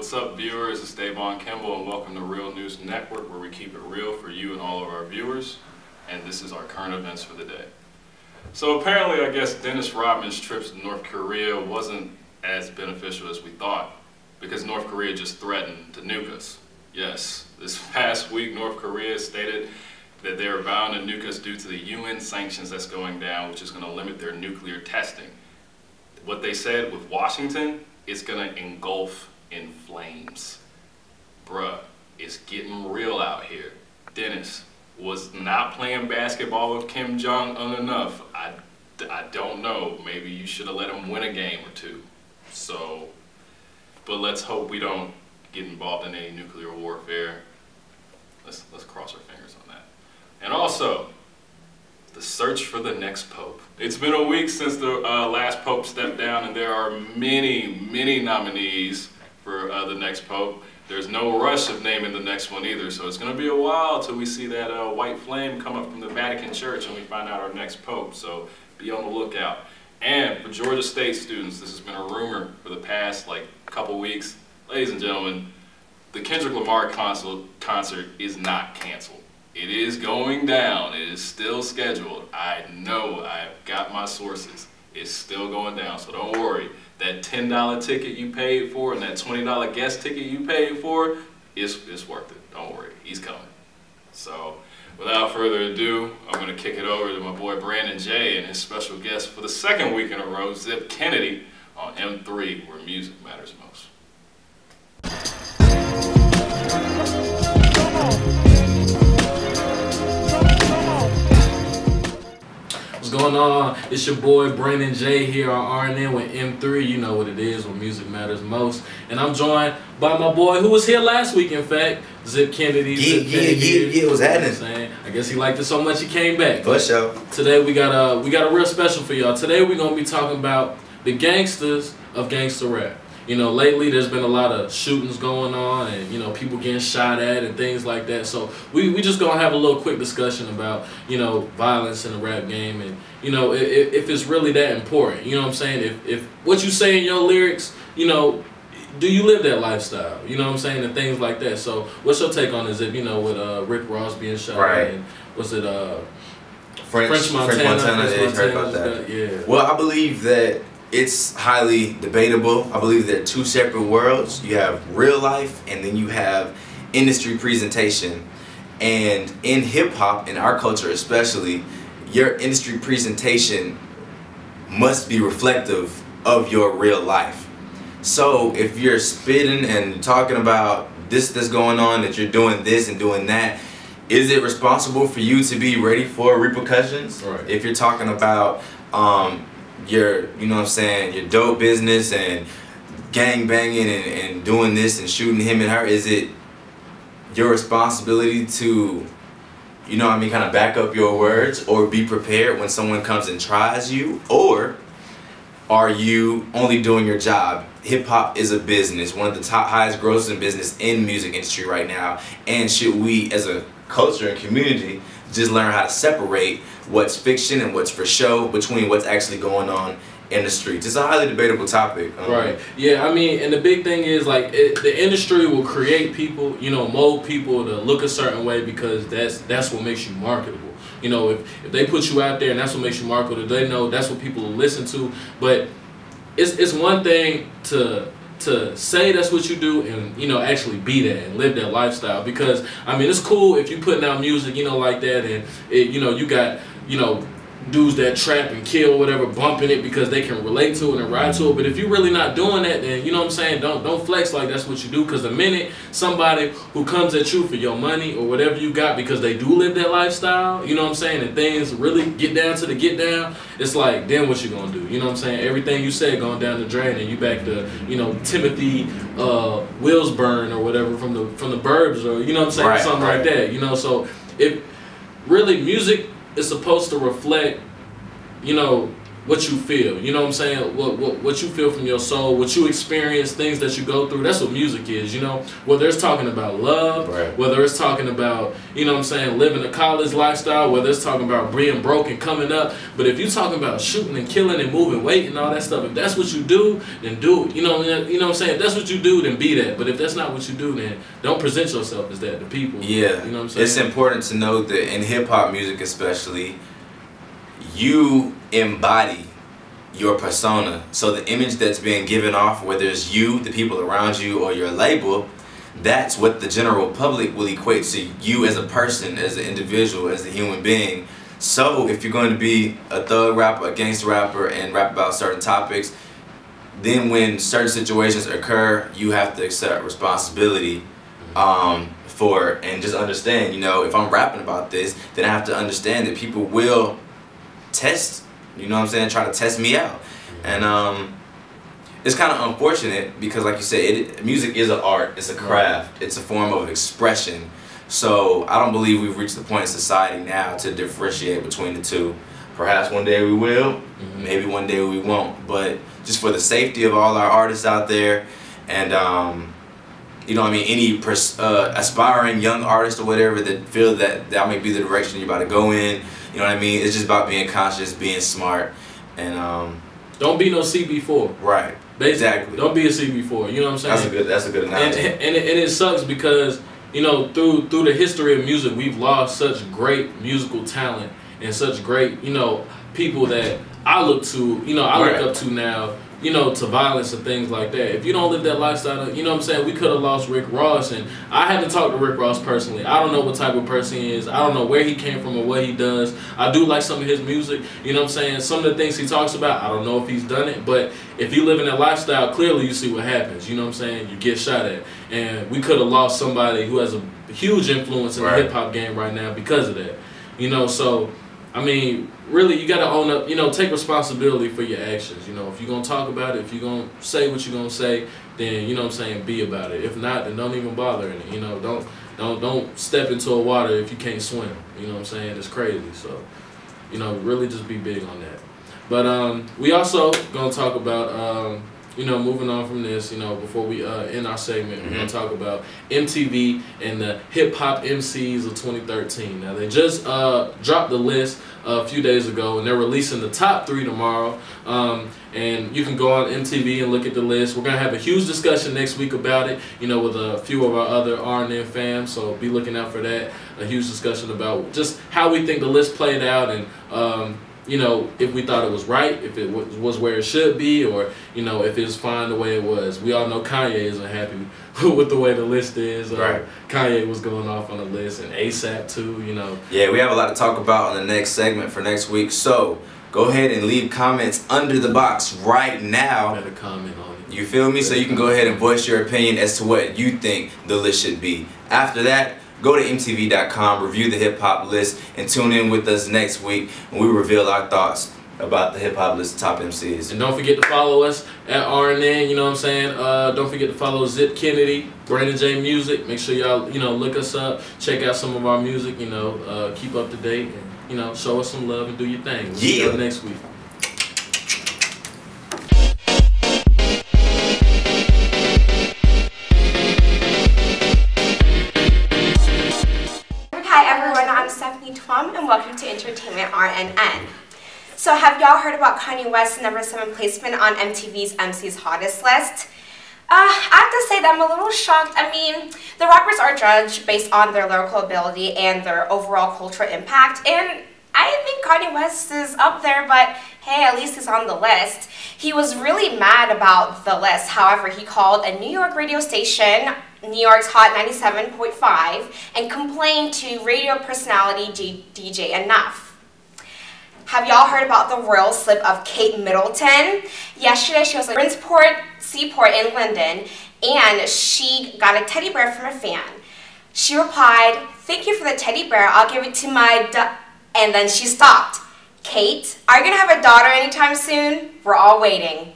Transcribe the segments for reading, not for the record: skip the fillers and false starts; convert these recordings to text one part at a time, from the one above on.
What's up, viewers? It's Dayvon and welcome to Real News Network, where we keep it real for you and all of our viewers. And this is our current events for the day. So apparently, I guess Dennis Rodman's trips to North Korea wasn't as beneficial as we thought, because North Korea just threatened to nuke us. Yes, this past week, North Korea stated that they are bound to nuke us due to the UN sanctions that's going down, which is going to limit their nuclear testing. What they said with Washington is going to engulf in flames. Bruh, it's getting real out here. Dennis was not playing basketball with Kim Jong-un enough. I don't know. Maybe you should have let him win a game or two. So, but let's hope we don't get involved in any nuclear warfare. Let's cross our fingers on that. And also, the search for the next pope. It's been a week since the last pope stepped down, and there are many nominees for the next pope. There's no rush of naming the next one either, so it's going to be a while till we see that white flame come up from the Vatican Church and we find out our next pope, so be on the lookout. And for Georgia State students, this has been a rumor for the past couple weeks. Ladies and gentlemen, the Kendrick Lamar concert is not canceled. It is going down. It is still scheduled. I know. I've got my sources. It's still going down, so don't worry. That $10 ticket you paid for and that $20 guest ticket you paid for, it's worth it. Don't worry. He's coming. So, without further ado, I'm going to kick it over to my boy Brandon J and his special guest for the second week in a row, Zip Kennedy, on M3, where music matters most. What's going on? It's your boy Brandon J here on RNN with M3. You know what it is, when music matters most. And I'm joined by my boy who was here last week, in fact, Zip Kennedy. Yeah, what's happening? I guess he liked it so much he came back. For sure. Today we got a real special for y'all. Today we're gonna be talking about the Gangstas of Gangsta Rap. You know, lately there's been a lot of shootings going on and, you know, people getting shot at and things like that. So we just going to have a little quick discussion about, you know, violence in the rap game and, you know, if it's really that important. You know what I'm saying? If what you say in your lyrics, you know, do you live that lifestyle? You know what I'm saying? And things like that. So what's your take on this? If, you know, with Rick Ross being shot at and was it French Montana? Yeah, heard about that. Yeah. Well, I believe that it's highly debatable. I believe they're two separate worlds. You have real life and then you have industry presentation. And in hip hop, in our culture especially, your industry presentation must be reflective of your real life. So if you're spitting and talking about this that's going on, that you're doing this and doing that, is it responsible for you to be ready for repercussions? Right. If you're talking about you know what I'm saying, your dope business and gang banging and doing this and shooting him and her, is it your responsibility to, you know what I mean, kind of back up your words or be prepared when someone comes and tries you? Or are you only doing your job? Hip hop is a business, one of the top highest grossing business in music industry right now, and should we as a culture and community just learn how to separate what's fiction and what's for show between what's actually going on in the streets? It's a highly debatable topic. Right. Yeah, I mean, and the big thing is, like, the industry will create people, you know, mold people to look a certain way because that's what makes you marketable. You know, if they put you out there and that's what makes you marketable, they know that's what people will listen to. But it's one thing to say that's what you do and, you know, actually be that and live that lifestyle. Because, I mean, it's cool if you putting out music, you know, like that, and, you know, you got, you know, dudes that trap and kill whatever bumping it because they can relate to it and ride to it. But if you're really not doing that, then, you know what I'm saying, don't flex like that's what you do. Because the minute somebody who comes at you for your money or whatever you got because they do live that lifestyle, you know what I'm saying, and things really get down to the get down, it's like, then what you gonna do? You know what I'm saying? Everything you said going down the drain and you back to, you know, Timothy Wilsburn or whatever from the Burbs, or, you know what I'm saying, right, something like that. You know, so if really music is supposed to reflect, you know, what you feel. You know what I'm saying? What you feel from your soul, what you experience, things that you go through. That's what music is, you know? Whether it's talking about love, Right. whether it's talking about, you know what I'm saying, living a college lifestyle, whether it's talking about being broke and coming up. But if you're talking about shooting and killing and moving weight and all that stuff, if that's what you do, then do it. You know what I'm saying? If that's what you do, then be that. But if that's not what you do, then don't present yourself as that to people. Yeah. You know what I'm saying? It's important to know that in hip-hop music especially, you embody your persona. So the image that's being given off, whether it's you, the people around you, or your label, that's what the general public will equate to you as a person, as an individual, as a human being. So if you're going to be a thug rapper, a gangster rapper, and rap about certain topics, then when certain situations occur, you have to accept responsibility for, and just understand, you know, if I'm rapping about this, then I have to understand that people will test, you know what I'm saying, try to test me out. And it's kind of unfortunate because, like you said, music is an art, it's a craft, it's a form of expression. So I don't believe we've reached the point in society now to differentiate between the two. Perhaps one day we will, maybe one day we won't, but just for the safety of all our artists out there, and you know what I mean, any aspiring young artist or whatever that feel that that may be the direction you're about to go in, you know what I mean, it's just about being conscious, being smart, and don't be no CB4. Right. Basically, exactly. Don't be a CB4. You know what I'm saying? That's a good analogy. And it sucks because, you know, through the history of music, we've lost such great musical talent and such great, you know, people that I look to, you know, I look up to now, you know, to violence and things like that. If you don't live that lifestyle, you know what I'm saying, we could have lost Rick Ross, and I haven't talked to Rick Ross personally. I don't know what type of person he is. I don't know where he came from or what he does. I do like some of his music, you know what I'm saying. Some of the things he talks about, I don't know if he's done it, but if you live in that lifestyle, clearly you see what happens, you know what I'm saying. You get shot at, and we could have lost somebody who has a huge influence in the hip-hop game right now because of that, you know. So I mean, really, you got to own up, you know, take responsibility for your actions. You know, if you're going to talk about it, if you're going to say what you're going to say, then, you know what I'm saying, be about it. If not, then don't even bother in it. You know, don't step into a water if you can't swim. You know what I'm saying? It's crazy. So, you know, really just be big on that. But we also going to talk about, you know, moving on from this, you know, before we end our segment, we're going to talk about MTV and the hip-hop MCs of 2013. Now, they just dropped the list a few days ago, and they're releasing the top 3 tomorrow. And you can go on MTV and look at the list. We're going to have a huge discussion next week about it, you know, with a few of our other R&M fans, so be looking out for that. A huge discussion about just how we think the list played out, and you know, if we thought it was right, if it was where it should be, or, you know, if it's fine the way it was. We all know Kanye isn't happy with the way the list is. Kanye was going off on the list, and ASAP too, you know. Yeah, we have a lot to talk about on the next segment for next week. So go ahead and leave comments under the box right now. Better comment on it. You feel me? So you can go ahead and voice your opinion as to what you think the list should be. After that, go to MTV.com, review the hip-hop list, and tune in with us next week when we reveal our thoughts about the hip-hop list top MCs. And don't forget to follow us at RNN, you know what I'm saying? Don't forget to follow Zip Kennedy, Brandon J Music. Make sure y'all, you know, look us up, check out some of our music, you know, keep up to date, and, you know, show us some love and do your thing. We'll see you next week. And welcome to Entertainment RNN. So have y'all heard about Kanye West's #7 placement on MTV's MC's Hottest list? I have to say that I'm a little shocked. I mean, the rappers are judged based on their lyrical ability and their overall cultural impact, and I think Kanye West is up there, but hey, at least he's on the list. He was really mad about the list. However, he called a New York radio station, New York's Hot 97.5, and complained to radio personality DJ Enough. Have y'all heard about the royal slip of Kate Middleton? Yesterday, she was at Bridgeport Seaport in London, and she got a teddy bear from a fan. She replied, "Thank you for the teddy bear. I'll give it to my and then she stopped. Kate, are you going to have a daughter anytime soon? We're all waiting."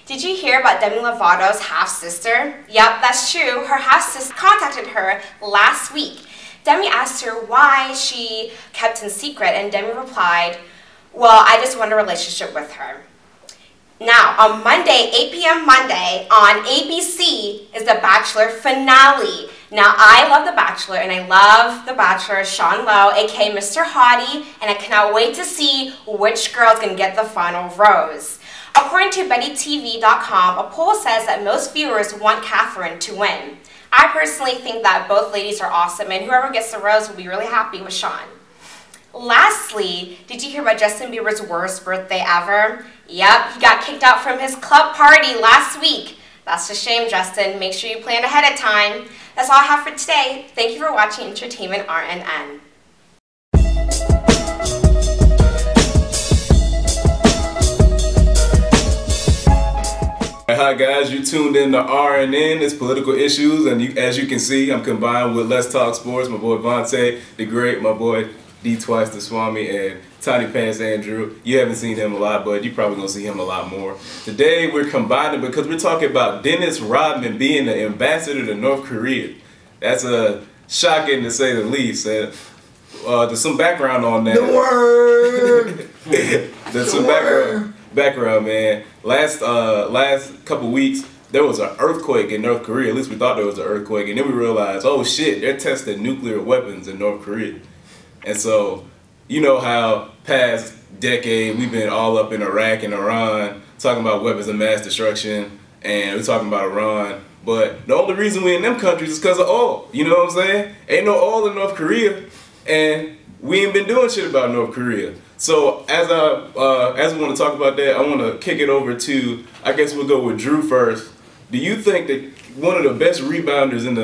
Did you hear about Demi Lovato's half-sister? Yep, that's true. Her half-sister contacted her last week. Demi asked her why she kept in secret, and Demi replied, Well, I just want a relationship with her. Now, on Monday, 8 p.m. Monday, on ABC is The Bachelor finale. Now, I love The Bachelor, and I love The Bachelor, Sean Lowe, aka Mr. Hottie, and I cannot wait to see which girl's gonna get the final rose. According to BettyTV.com, a poll says that most viewers want Catherine to win. I personally think that both ladies are awesome, and whoever gets the rose will be really happy with Sean. Lastly, did you hear about Justin Bieber's worst birthday ever? Yep, he got kicked out from his club party last week. That's a shame, Justin. Make sure you plan ahead of time. That's all I have for today. Thank you for watching Entertainment RNN. Hi guys, you tuned in to RNN. It's political issues, and as you can see, I'm combined with Let's Talk Sports. My boy Vontae, the Great, my boy D Twice the Swami, and Tiny Pants Andrew. You haven't seen him a lot, but you're probably gonna see him a lot more. Today we're combining because we're talking about Dennis Rodman being the ambassador to North Korea. That's shocking to say the least. And there's some background on that. The word. There's some background, man. Last couple weeks, there was an earthquake in North Korea. At least we thought there was an earthquake, and then we realized, oh shit, they're testing nuclear weapons in North Korea. And so, you know how past decade we've been all up in Iraq and Iran talking about weapons of mass destruction, and we're talking about Iran. But the only reason we in them countries is because of oil. You know what I'm saying? Ain't no oil in North Korea, and we ain't been doing shit about North Korea. So as we want to talk about that, I want to kick it over to, I guess we'll go with Drew first. Do you think that one of the best rebounders in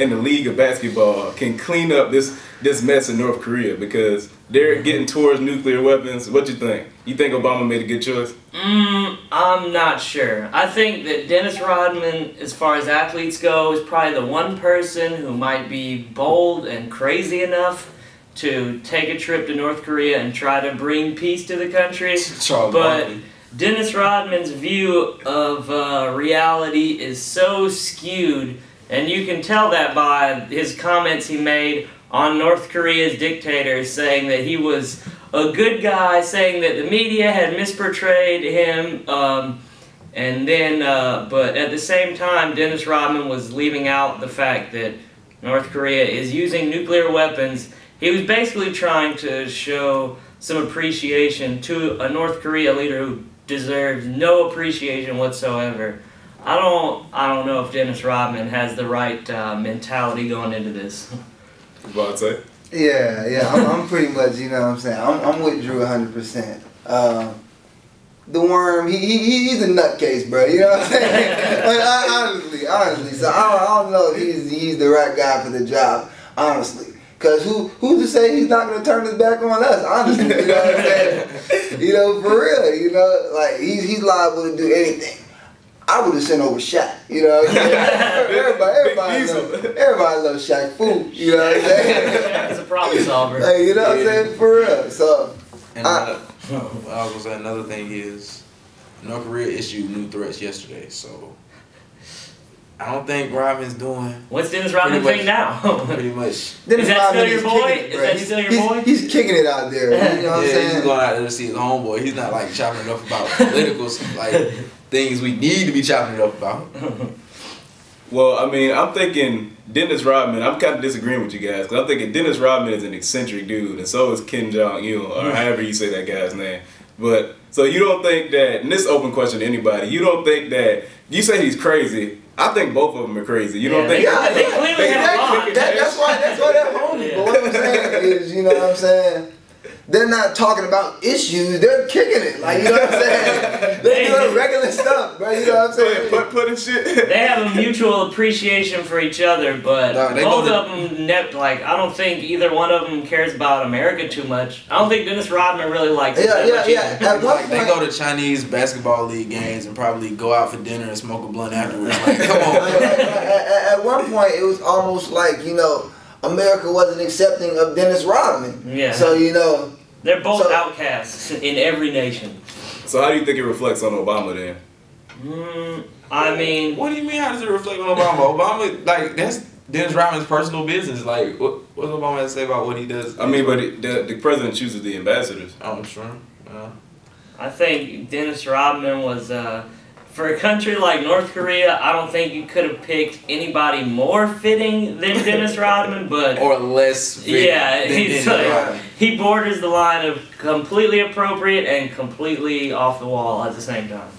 the league of basketball can clean up this mess in North Korea, because they're getting towards nuclear weapons? What you think? You think Obama made a good choice? I'm not sure. I think that Dennis Rodman, as far as athletes go, is probably the one person who might be bold and crazy enough to take a trip to North Korea and try to bring peace to the country. But Dennis Rodman's view of reality is so skewed, and you can tell that by his comments he made on North Korea's dictator, saying that he was a good guy, saying that the media had misportrayed him, but at the same time, Dennis Rodman was leaving out the fact that North Korea is using nuclear weapons. He was basically trying to show some appreciation to a North Korea leader who deserves no appreciation whatsoever. I don't know if Dennis Rodman has the right mentality going into this. Vontae? Yeah, I'm pretty much, you know what I'm saying, I'm with Drew 100%. The worm, he's a nutcase, bro, you know what I'm saying? Like, honestly, so I don't know if he's the right guy for the job, honestly. Cause who's to say he's not gonna turn his back on us? Honestly, you know what I'm saying? You know, for real, you know, like he's liable to do anything. I would have sent over Shaq, you know what I'm saying? Everybody loves Shaq Fu, you know what I'm saying? That's a problem solver. Like, you know what I'm saying? For real. So, and I was gonna say another thing is North Korea issued new threats yesterday, so I don't think Rodman's doing. What's Dennis Rodman think now? Pretty much. Is that still your boy? Is that still your boy? He's kicking it out there. You know what I'm saying? He's going out there to see his homeboy. He's not like chopping it up about political like things we need to be chopping it up about. Well, I mean, I'm thinking Dennis Rodman. I'm kind of disagreeing with you guys, because I'm thinking Dennis Rodman is an eccentric dude, and so is Kim Jong-il, or however you say that guy's name. But so you don't think that? And this is an open question to anybody. You don't think that? You say he's crazy. I think both of them are crazy. You don't think? Yeah, they clearly have a bond. That's why they're homies. But what I'm saying is, you know what I'm saying? They're not talking about issues. They're kicking it. Like, you know what I'm saying? They're doing regular stuff, bro. You know what I'm saying? Putting shit. They have a mutual appreciation for each other, but both of them, like, I don't think either one of them cares about America too much. I don't think Dennis Rodman really likes it that much either. At one point, they go to Chinese basketball league games and probably go out for dinner and smoke a blunt afterwards. Like, come on. At one point, it was almost like, you know, America wasn't accepting of Dennis Rodman. Yeah. So, you know. They're both outcasts in every nation. So how do you think it reflects on Obama then? I mean... What do you mean, how does it reflect on Obama? Obama, like, that's Dennis Rodman's personal business. Like, what does Obama have to say about what he does? I mean, but the president chooses the ambassadors. I'm sure. I think Dennis Rodman was, for a country like North Korea, I don't think you could have picked anybody more fitting than Dennis Rodman, but... Or less fitting. Yeah, he's like, he borders the line of completely appropriate and completely off the wall at the same time.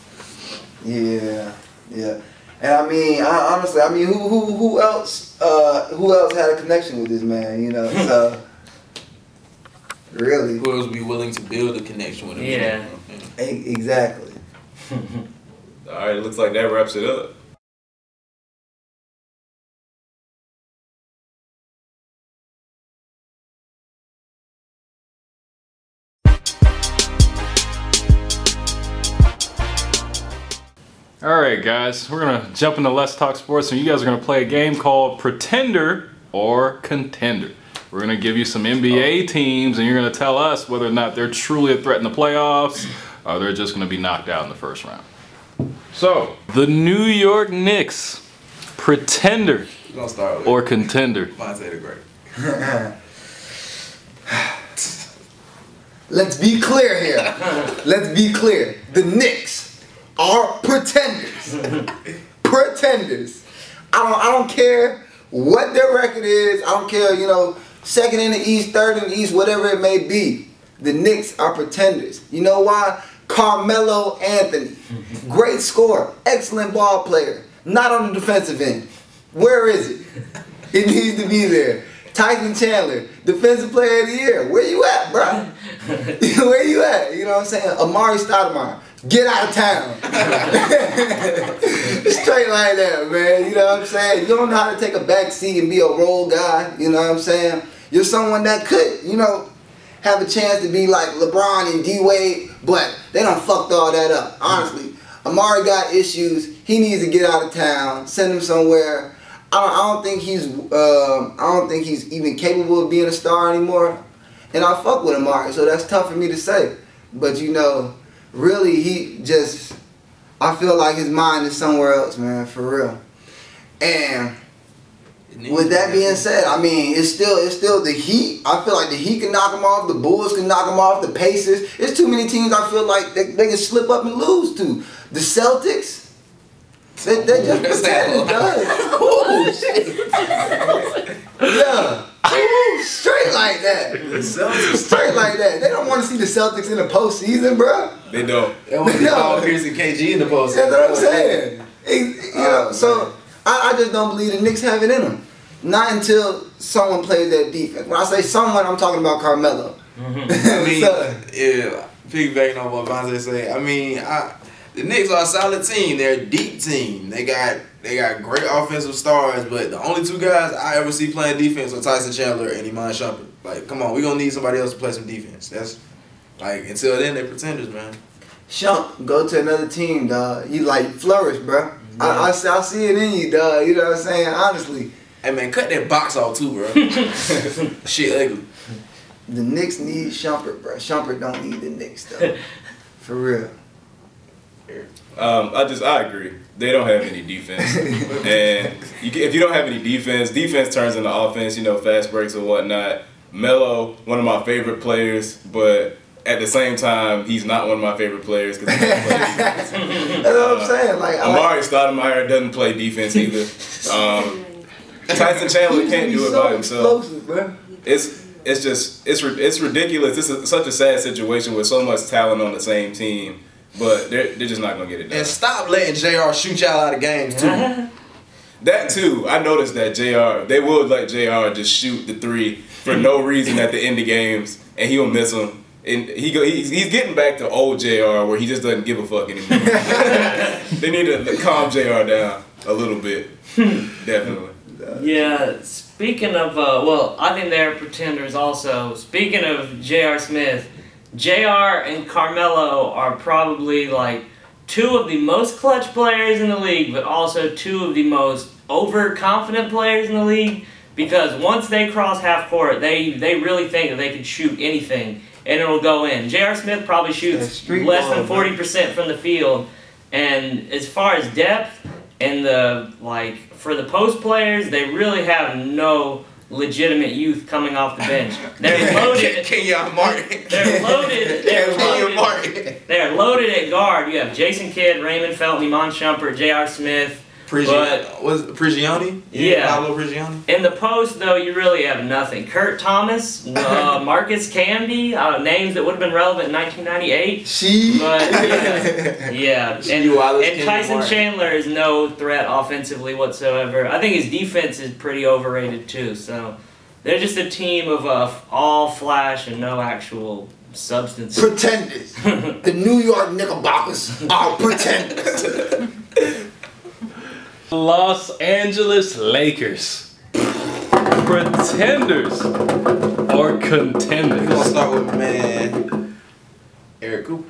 Yeah, yeah. And I mean, honestly, I mean, who else had a connection with this man? You know, so really, who else would be willing to build a connection with him? Yeah, exactly. All right, it looks like that wraps it up. All right, guys, we're gonna jump into Let's Talk Sports, and you guys are gonna play a game called Pretender or Contender. We're gonna give you some NBA teams, and you're gonna tell us whether or not they're truly a threat in the playoffs, or they're just gonna be knocked out in the first round. So, the New York Knicks, Pretender or Contender? Vontae the Great. Let's be clear here. Let's be clear. The Knicks are pretenders. Pretenders. I don't care what their record is. I don't care, you know, second in the East, third in the East, whatever it may be. The Knicks are pretenders. You know why? Carmelo Anthony. Great scorer. Excellent ball player. Not on the defensive end. Where is it? It needs to be there. Tyson Chandler, Defensive Player of the Year. Where you at, bro? Where you at? You know what I'm saying? Amari Stoudemire. Get out of town. Straight like that, man. You know what I'm saying? You don't know how to take a back seat and be a role guy. You know what I'm saying? You're someone that could, you know, have a chance to be like LeBron and D-Wade, but they done fucked all that up. Honestly, Amari got issues. He needs to get out of town. Send him somewhere. I don't think he's even capable of being a star anymore. And I fuck with Amari, so that's tough for me to say. But you know, really, I feel like his mind is somewhere else, man, for real. And with that being said, I mean, it's still the Heat. I feel like the Heat can knock him off, the Bulls can knock him off, the Pacers. There's too many teams I feel like they can slip up and lose to. The Celtics, they just pretend, dog. Yeah. Straight like that. Straight like that. They don't want to see the Celtics in the postseason, bro. They don't. They want to see Paul Pierce and KG in the postseason. That's what I'm saying. You know, so I just don't believe the Knicks have it in them. Not until someone plays their defense. When I say someone, I'm talking about Carmelo. I mean, yeah, piggybacking on what Vontae said, I mean, the Knicks are a solid team. They're a deep team. They got great offensive stars, but the only two guys I ever see playing defense are Tyson Chandler and Iman Shumpert. Like, come on, we're going to need somebody else to play some defense. That's, like, until then, they're pretenders, man. Shump, go to another team, dog. You, like, flourish, bro. Yeah. I see it in you, dog. You know what I'm saying? Honestly. Hey, man, cut that box off, too, bro. Shit ugly. The Knicks need Shumpert, bro. Shumpert don't need the Knicks, though. For real. I agree. They don't have any defense, and if you don't have any defense turns into offense. You know, fast breaks and whatnot. Melo, one of my favorite players, but at the same time, he's not one of my favorite players because he doesn't play defense. That's what I'm saying. Like Amari Stoudemire doesn't play defense either. Tyson Chandler can't do it by himself. It's ridiculous. This is such a sad situation with so much talent on the same team. But they're just not going to get it done. And stop letting JR shoot y'all out of games, too. That, too. I noticed that JR, they will let JR just shoot the three for no reason at the end of games, and he'll miss them. And he's getting back to old JR where he just doesn't give a fuck anymore. They need to calm JR down a little bit. Definitely. Yeah, speaking of, well, I think they're pretenders also. Speaking of J.R. Smith, JR and Carmelo are probably like two of the most clutch players in the league, but also two of the most overconfident players in the league, because once they cross half court, they really think that they can shoot anything and it'll go in. J.R. Smith probably shoots less than 40% from the field, and as far as depth and the for the post players, they really have no legitimate youth coming off the bench. They're loaded. Kenyon Martin. They're loaded. Kenyon Martin. They're loaded at guard. You have Jason Kidd, Raymond Felton, Iman Shumpert, J.R. Smith. Prigioni? Yeah. Pablo Prigioni? In the post, though, you really have nothing. Kurt Thomas, Marcus Camby, names that would have been relevant in 1998. But, yeah. And Tyson Chandler is no threat offensively whatsoever. I think his defense is pretty overrated, too. So they're just a team of all flash and no actual substance. Pretenders. The New York Knickerbockers are pretenders. Los Angeles Lakers. Pretenders or contenders? We're gonna start with my man Eric Cooper.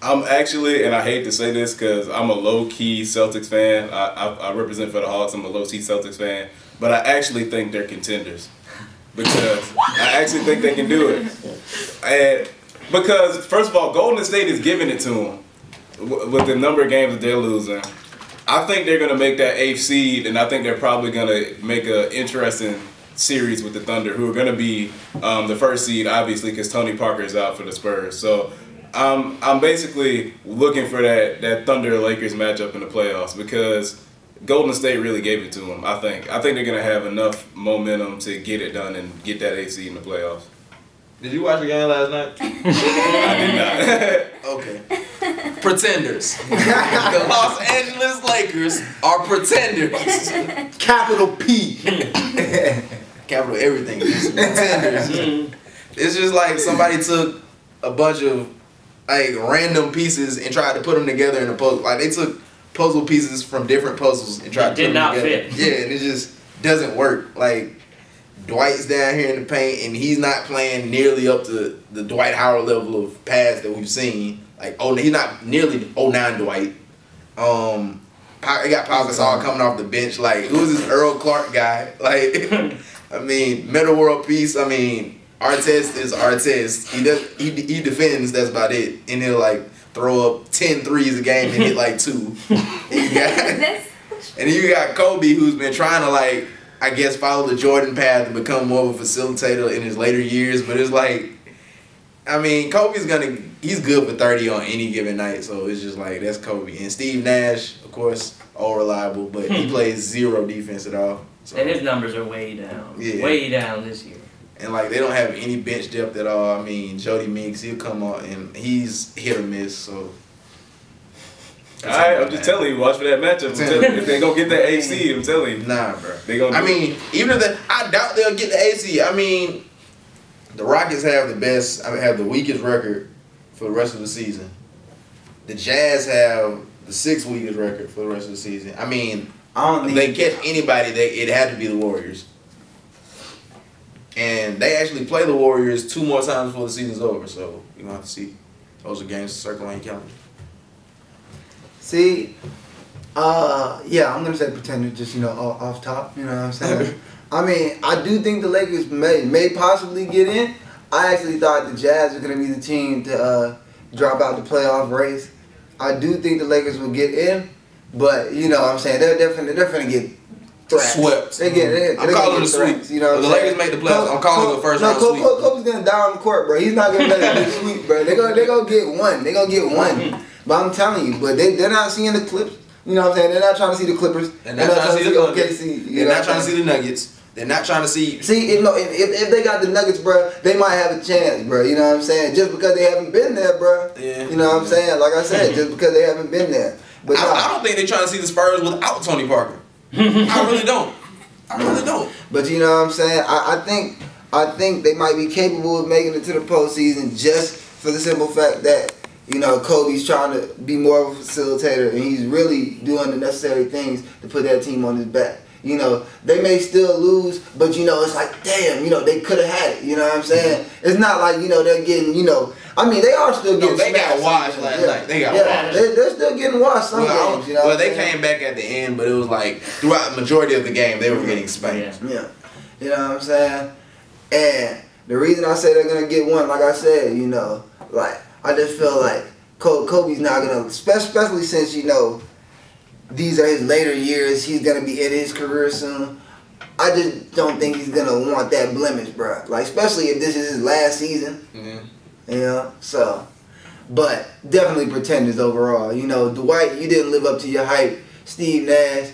I'm actually, and I hate to say this because I'm a low-key Celtics fan. I represent for the Hawks. I'm a low-key Celtics fan. But I actually think they're contenders. Because I actually think they can do it. And because, first of all, Golden State is giving it to them with the number of games that they're losing. I think they're going to make that 8th seed, and I think they're probably going to make an interesting series with the Thunder, who are going to be the 1st seed, obviously, because Tony Parker is out for the Spurs. So I'm basically looking for that Thunder-Lakers matchup in the playoffs because Golden State really gave it to them, I think. I think they're going to have enough momentum to get it done and get that 8th seed in the playoffs. Did you watch the game last night? I did not. Okay. Pretenders. The Los Angeles Lakers are pretenders. Capital P. Capital everything. Pretenders. It's just like somebody took a bunch of like random pieces and tried to put them together in a puzzle. Like they took puzzle pieces from different puzzles and tried to put them together. Fit. Yeah, and it just doesn't work. Like Dwight's down here in the paint and he's not playing nearly up to the Dwight Howard level of pass that we've seen. Like, he's not nearly 09 Dwight. I got Pau Gasol coming off the bench. Like, who's this Earl Clark guy? Like, I mean, Meta World Peace. I mean, Artest is Artest. He defends. That's about it. And he'll like throw up 10 threes a game and hit like 2. And you got Kobe, who's been trying to like, I guess, follow the Jordan path and become more of a facilitator in his later years. But it's like, I mean, he's good for 30 on any given night, so it's just like, that's Kobe. And Steve Nash, of course, all reliable, but he plays 0 defense at all. So. And his numbers are way down. Yeah. Way down this year. And like, they don't have any bench depth at all. I mean, Jody Meeks, he'll come on, and he's hit or miss, so. Alright, I'm just telling you, watch for that matchup. If they gonna get that 8th seed, I'm telling you. Nah, bro. They gonna even if I doubt they'll get the 8th seed. I mean, the Rockets have the weakest record for the rest of the season. The Jazz have the 6th weakest record for the rest of the season. I mean, if they catch anybody, it had to be the Warriors. And they actually play the Warriors 2 more times before the season's over, so you're going to have to see. Those are games to circle on your calendar. See, yeah, I'm going to say pretender just, off top, you know what I'm saying? I mean, I do think the Lakers may possibly get in. I actually thought the Jazz were going to be the team to drop out the playoff race. I do think the Lakers will get in, but you know what I'm saying, they're definitely going to get thrashed. Swept. I'm calling it a sweep. You know what the Lakers make the playoffs. I'm calling it a first round sweep. Kobe's going to die on the court, bro. He's not going to let it be sweep, bro. They're going to get one. They're going to get one. But I'm telling you, but they're not seeing the Clips. You know what I'm saying? They're not trying to see the Clippers. They're not trying to see the OKC. They're not trying to see the Nuggets. They're not trying to see. See, if they got the Nuggets, bro, they might have a chance, bro. You know what I'm saying? Just because they haven't been there, bro. Yeah. You know what I'm saying? Like I said, just because they haven't been there. But I don't think they're trying to see the Spurs without Tony Parker. I really don't. But you know what I'm saying? I think they might be capable of making it to the postseason just for the simple fact that, you know, Kobe's trying to be more of a facilitator and he's really doing the necessary things to put that team on his back. You know, they may still lose, but, you know, it's like, damn, you know, they could have had it. You know what I'm saying? It's not like, you know, they're getting, you know, I mean, they are still getting they got washed last night. They got washed. They're still getting washed some games, you know. Well, they came back at the end, but it was like throughout the majority of the game, they were getting spanked. Yeah. You know what I'm saying? And the reason I say they're going to get one, like I said, you know, like, I just feel like Kobe's not going to, especially since, you know, these are his later years. He's going to be in his career soon. I just don't think he's gonna want that blemish, bro. Like, especially if this is his last season. Yeah. You know, so. But definitely pretenders overall. You know, Dwight, you didn't live up to your hype. Steve Nash,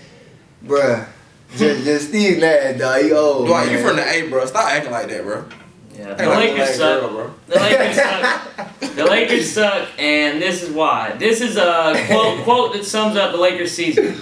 bruh. Just Steve Nash, dog. You old. Dwight, man. you from the A, bro. Stop acting like that, bro. Yeah, the Lakers suck. Bro. The Lakers suck. The Lakers suck, and this is why. This is a quote that sums up the Lakers season.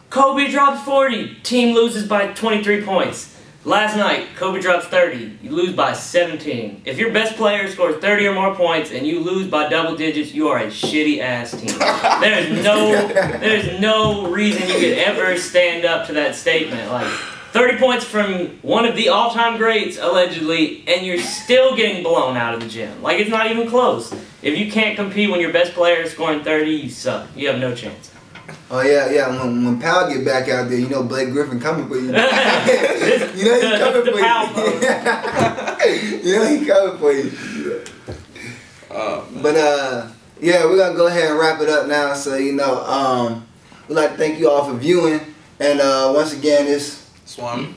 Kobe drops 40, team loses by 23 points. Last night, Kobe drops 30, you lose by 17. If your best player scores 30 or more points and you lose by double digits, you are a shitty ass team. There's no reason you could ever stand up to that statement. Like 30 points from one of the all-time greats, allegedly, and you're still getting blown out of the gym. Like, it's not even close. If you can't compete when your best player is scoring 30, you suck. You have no chance. Oh yeah. When Powell get back out there, you know Blake Griffin coming for you. You know he coming for you. You know he coming for you. But yeah, we're gonna go ahead and wrap it up now. So you know, we'd like to thank you all for viewing, and once again, it's Swami.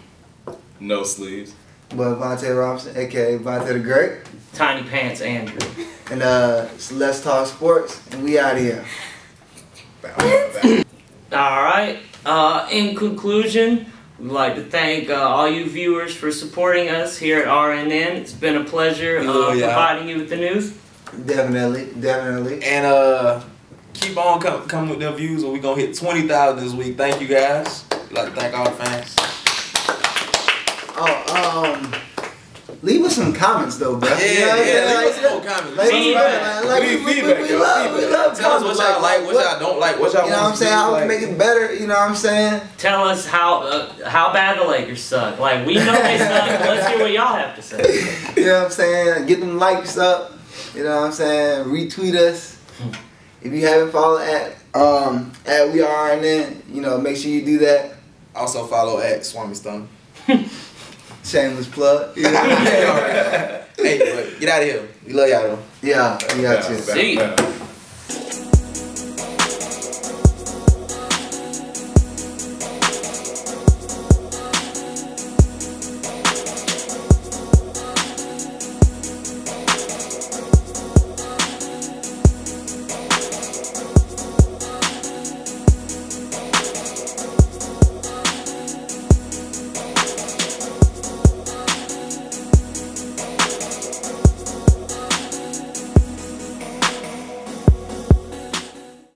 No sleeves. but Vontae Robinson, aka Vontae the Great, Tiny Pants Andrew. and so let's talk sports, and we out of here. Alright, in conclusion, we'd like to thank all you viewers for supporting us here at RNN. It's been a pleasure providing you with the news. Definitely. And keep on coming with their views, or we gonna hit 20,000 this week. Thank you guys. I'd like to thank all the fans. Leave us some comments though, bro. Yeah, leave us some comments. We love Tell us what y'all like, what y'all don't like, what y'all you know what I'm saying? How to make it better, you know what I'm saying? Tell us how bad the Lakers suck. Like, we know they suck. Let's hear what y'all have to say. You know what I'm saying? Get them likes up. You know what I'm saying? Retweet us. If you haven't followed at We Are RNN, you know, make sure you do that. Also follow at Swami Stone. Shameless plug. You know? Hey, get out of here. We love y'all though. Yeah, we got you. See ya.